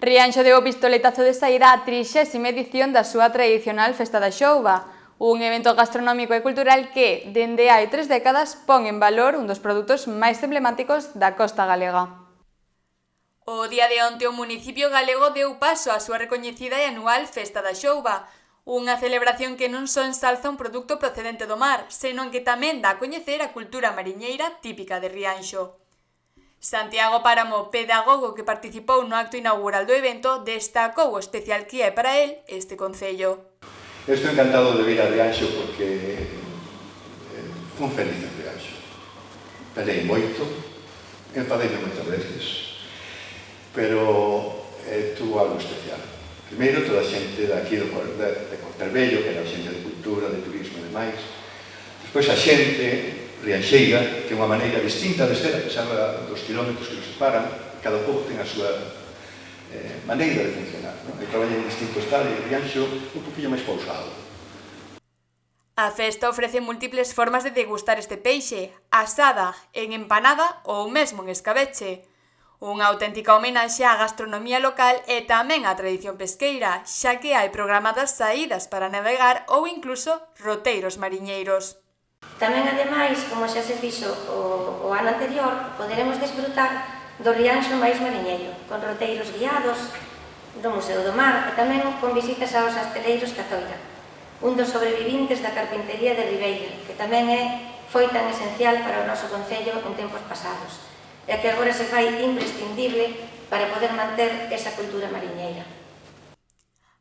Rianxo deu o pistoletazo de saída á 30ª edición da súa tradicional Festa da Xouba, un evento gastronómico e cultural que, dende hai 3 décadas, pon en valor un dos produtos máis emblemáticos da costa galega. O día de onte o municipio galego deu paso á súa recoñecida e anual Festa da Xouba, unha celebración que non só ensalza un produto procedente do mar, senón que tamén dá a coñecer a cultura mariñeira típica de Rianxo. Santiago Páramo, pedagogo que participou no acto inaugural do evento, destacou o especial que é para el este concello. Estou encantado de vir a Rianxo porque fun feliz en Rianxo. Pelei moito, enfadeime moitas veces, pero tuvo algo especial. Primeiro, toda a xente daqui de Cortelvello, que era a xente de cultura, de turismo e demais. Despois a xente rianxeira, que é unha maneira distinta de ser, a pesar dos kilómetros que nos separan, cada pouco ten a súa maneira de funcionar. E traballa en distintos tales, e Rianxo un poquinho máis pausado. A festa ofrece múltiples formas de degustar este peixe, asada, en empanada ou mesmo en escabeche. Unha auténtica homenaxe á gastronomía local e tamén á tradición pesqueira, xa que hai programadas saídas para navegar ou incluso roteiros mariñeiros. Tamén, ademais, como xa se fixo o ano anterior, poderemos desfrutar do Rianxo máis mariñeiro, con roteiros guiados do Museo do Mar e tamén con visitas aos asteleiros Catoira, un dos sobrevivintes da carpintería de Ribeira, que tamén foi tan esencial para o noso concello en tempos pasados, e que agora se fai imprescindible para poder manter esa cultura mariñeira.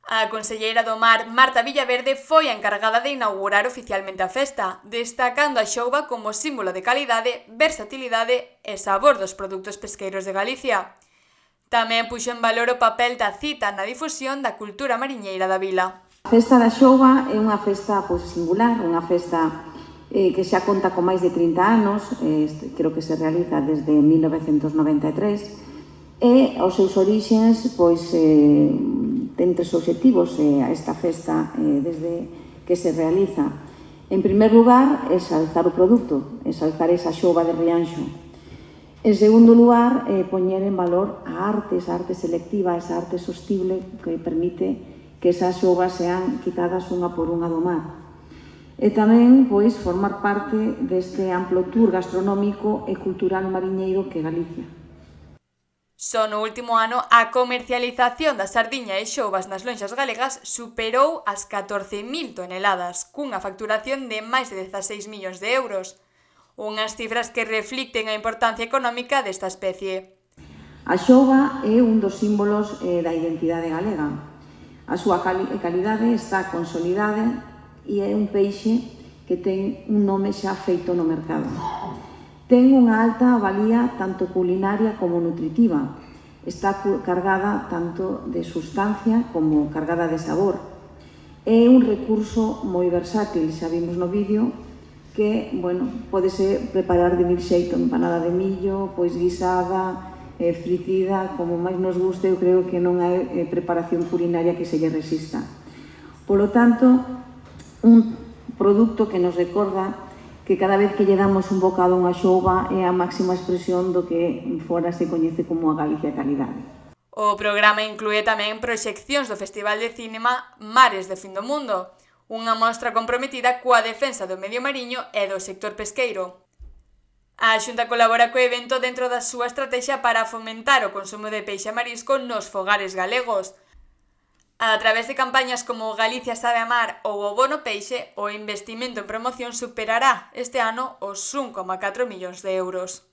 A conselleira do Mar, Marta Villaverde, foi a encargada de inaugurar oficialmente a festa, destacando a xouba como símbolo de calidade, versatilidade e sabor dos produtos pesqueiros de Galicia. Tamén puxo en valor o papel da cita na difusión da cultura mariñeira da vila. A Festa da Xouba é unha festa singular, unha festa que xa conta con máis de 30 anos, creo que se realiza desde 1993, e aos seus orixens ten 3 obxectivos a esta festa desde que se realiza. En primer lugar, exalzar o produto, exalzar esa xouba de Rianxo. En segundo lugar, poñer en valor a arte selectiva, esa arte sostible que permite que esas xoubas sean quitadas unha por unha do mar. E tamén, formar parte deste amplo tour gastronómico e cultural mariñeiro que é Galicia. Só no último ano, a comercialización da sardiña e xoubas nas lonxas galegas superou as 14.000 toneladas, cunha facturación de máis de 16 millóns de euros. Unhas cifras que reflicten a importancia económica desta especie. A xouba é un dos símbolos da identidade galega. A súa calidade está consolidada e é un peixe que ten un nome xa feito no mercado. Ten unha alta valía tanto culinaria como nutritiva. Está cargada tanto de sustancia como cargada de sabor. É un recurso moi versátil, xa vimos no vídeo, que, pódese preparar de mil xeito, empanada de millo, guisada, fritida, como máis nos guste, eu creo que non hai preparación culinaria que se lle resista. Polo tanto, un produto que nos recorda que cada vez que lle damos un bocado a unha xouba é a máxima expresión do que fora se coñece como a Galicia calidade. O programa inclúe tamén proxeccións do Festival de Cinema Mares de Fin do Mundo, unha mostra comprometida coa defensa do medio mariño e do sector pesqueiro. A Xunta colabora co evento dentro da súa estrategia para fomentar o consumo de peixe e marisco nos fogares galegos. A través de campañas como Galicia sabe amar ou o bono peixe, o investimento en promoción superará este ano os 1,4 millóns de euros.